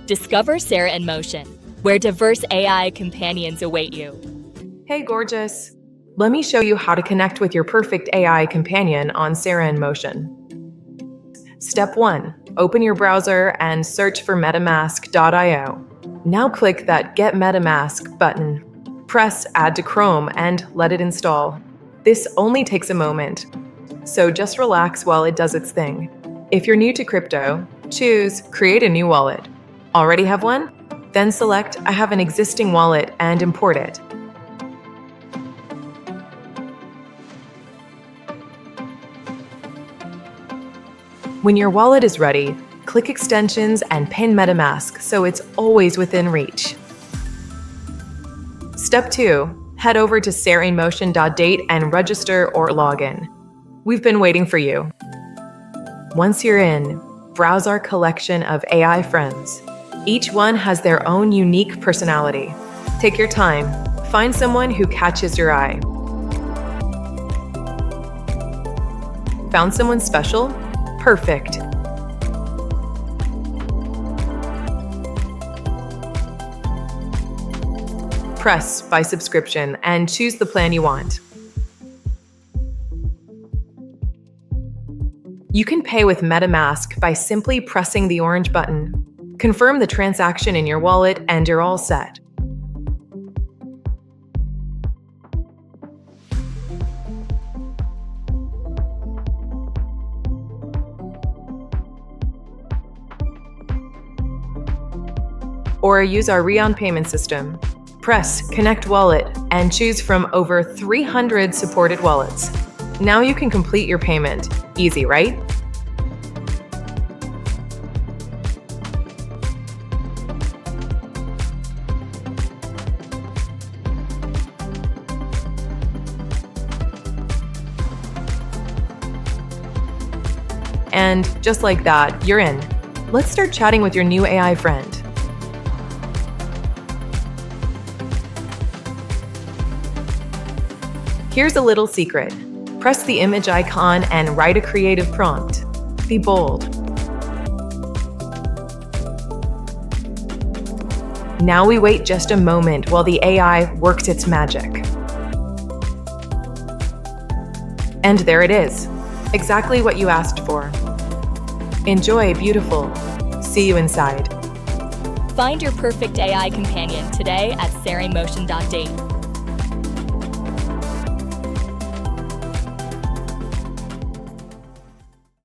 Discover SaraInMotion, where diverse AI companions await you. Hey, gorgeous. Let me show you how to connect with your perfect AI companion on SaraInMotion. Step 1. Open your browser and search for MetaMask.io. Now click that Get MetaMask button. Press Add to Chrome and let it install. This only takes a moment, so just relax while it does its thing. If you're new to crypto, choose Create a new wallet. Already have one? Then select I have an existing wallet and import it. When your wallet is ready, click Extensions and pin MetaMask so it's always within reach. Step 2. Head over to SaraInMotion.date and register or log in. We've been waiting for you. Once you're in, browse our collection of AI friends. Each one has their own unique personality. Take your time. Find someone who catches your eye. Found someone special? Perfect. Press Buy Subscription and choose the plan you want. You can pay with MetaMask by simply pressing the orange button. Confirm the transaction in your wallet and you're all set. Or use our Rion payment system. Press Connect Wallet and choose from over 300 supported wallets. Now you can complete your payment. Easy, right? And just like that, you're in. Let's start chatting with your new AI friend. Here's a little secret. Press the image icon and write a creative prompt. Be bold. Now we wait just a moment while the AI works its magic. And there it is. Exactly what you asked for. Enjoy, beautiful. See you inside. Find your perfect AI companion today at SaraInMotion.date.